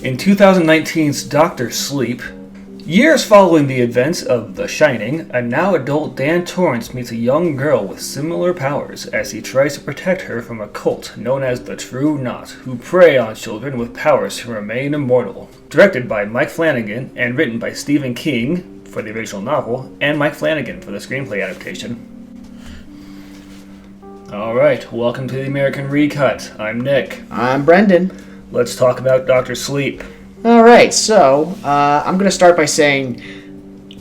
In 2019's Doctor Sleep, years following the events of The Shining, a now adult Dan Torrance meets a young girl with similar powers as he tries to protect her from a cult known as the True Knot, who prey on children with powers to remain immortal. Directed by Mike Flanagan and written by Stephen King for the original novel and Mike Flanagan for the screenplay adaptation. Alright, welcome to the American Recut. I'm Nick. I'm Brendan. Let's talk about Doctor Sleep. Alright, so I'm going to start by saying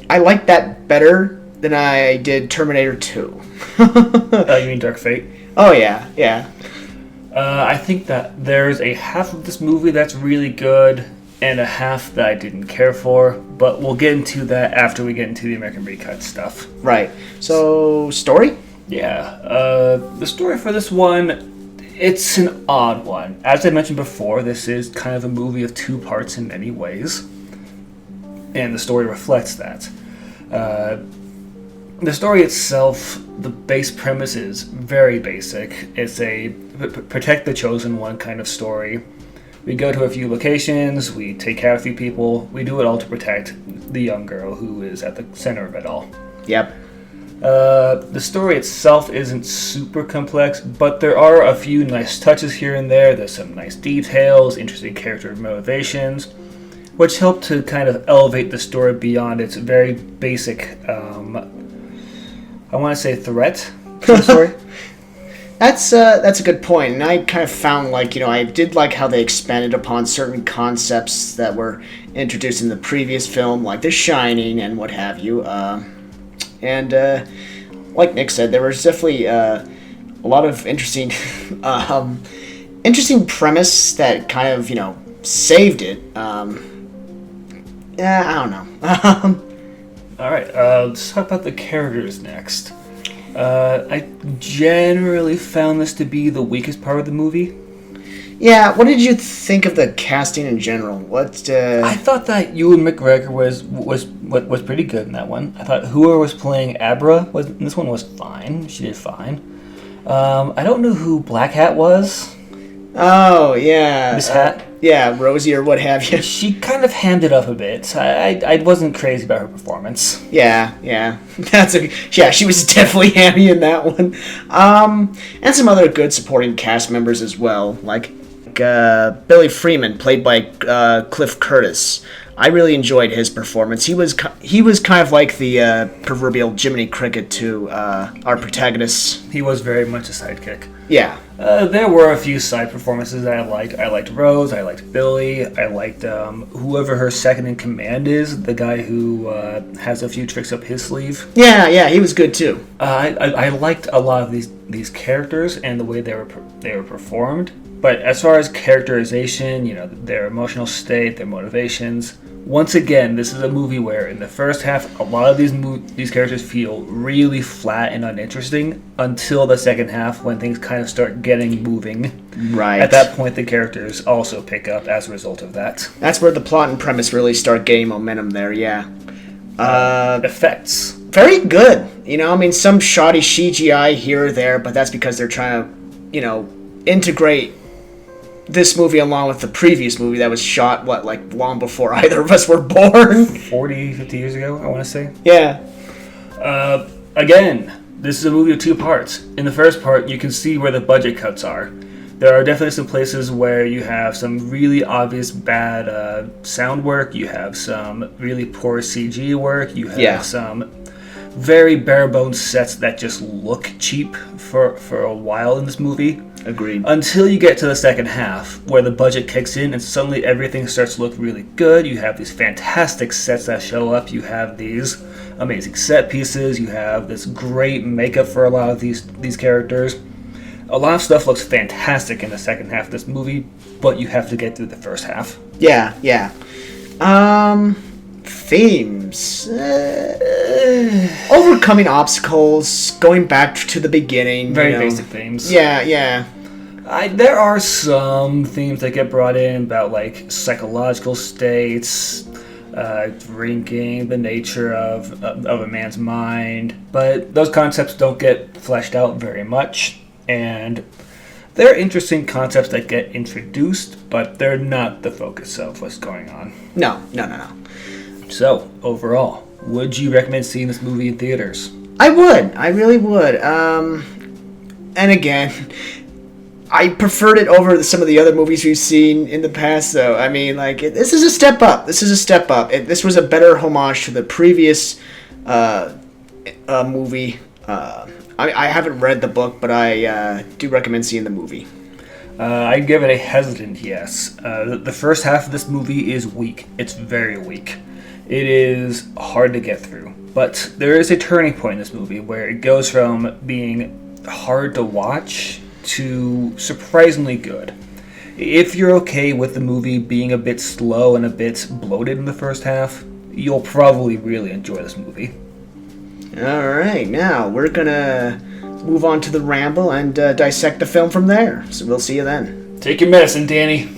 I like that better than I did Terminator 2. You mean Dark Fate? Oh, yeah. I think that there's a half of this movie that's really good and a half that I didn't care for, but we'll get into that after we get into the American Recut stuff. Right. So, story? Yeah. The story for this one, it's an odd one. As I mentioned before, this is kind of a movie of two parts in many ways, and the story reflects that. The story itself, the base premise is very basic. It's a protect the chosen one kind of story. We go to a few locations, we take care of a few people, we do it all to protect the young girl who is at the center of it all. Yep. The story itself isn't super complex, but there are a few nice touches here and there. There's some nice details, interesting character motivations, which help to kind of elevate the story beyond its very basic, I want to say threat to the story. That's a good point, and I kind of found, I did like how they expanded upon certain concepts that were introduced in the previous film, like The Shining and what have you. And like Nick said, there was definitely a lot of interesting premise that kind of, saved it. I don't know. All right, let's talk about the characters next. I generally found this to be the weakest part of the movie. Yeah, what did you think of the casting in general? I thought that Ewan McGregor was pretty good in that one. I thought whoever was playing Abra in this one was fine. She did fine. I don't know who Black Hat was. Oh, yeah. Miss Hat? Yeah, Rosie or what have you. She kind of hammed up a bit. I wasn't crazy about her performance. Yeah. She was definitely hammy in that one. And some other good supporting cast members as well, like Billy Freeman, played by Cliff Curtis. I really enjoyed his performance. He was kind of like the proverbial Jiminy Cricket to our protagonist. He was very much a sidekick. Yeah. There were a few side performances that I liked. I liked Rose. I liked Billy. I liked whoever her second in command is, the guy who has a few tricks up his sleeve. Yeah, he was good too. I liked a lot of these characters and the way they were performed. But as far as characterization, their emotional state, their motivations, once again, this is a movie where in the first half, a lot of these characters feel really flat and uninteresting until the second half when things kind of start getting moving. Right. At that point, the characters also pick up as a result of that. That's where the plot and premise really start gaining momentum there, yeah. Effects. Very good. Some shoddy CGI here or there, but that's because they're trying to, integrate this movie along with the previous movie that was shot, long before either of us were born? 40, 50 years ago, I want to say. Yeah. Again, this is a movie of two parts. In the first part, you can see where the budget cuts are. There are definitely some places where you have some really obvious bad sound work, you have some really poor CG work, you have some very bare-bones sets that just look cheap for a while in this movie. Agreed. Until you get to the second half, where the budget kicks in and suddenly everything starts to look really good. You have these fantastic sets that show up. You have these amazing set pieces. You have this great makeup for a lot of these characters. A lot of stuff looks fantastic in the second half of this movie, but you have to get through the first half. Yeah. Themes. Overcoming obstacles, going back to the beginning. Very basic themes. Yeah. There are some themes that get brought in about psychological states, drinking, the nature of a man's mind, but those concepts don't get fleshed out very much, and There are interesting concepts that get introduced, but they're not the focus of what's going on. No. So, overall, would you recommend seeing this movie in theaters? I would. I really would. And again, I preferred it over some of the other movies we've seen in the past, though. I mean, like, this is a step up. This was a better homage to the previous movie. I haven't read the book, but I do recommend seeing the movie. I'd give it a hesitant yes. The first half of this movie is weak. It's very weak. It is hard to get through. But there is a turning point in this movie where it goes from being hard to watch to surprisingly good. If you're okay with the movie being a bit slow and a bit bloated in the first half, you'll probably really enjoy this movie. Alright, now we're gonna move on to the ramble and dissect the film from there. So we'll see you then. Take your medicine, Danny.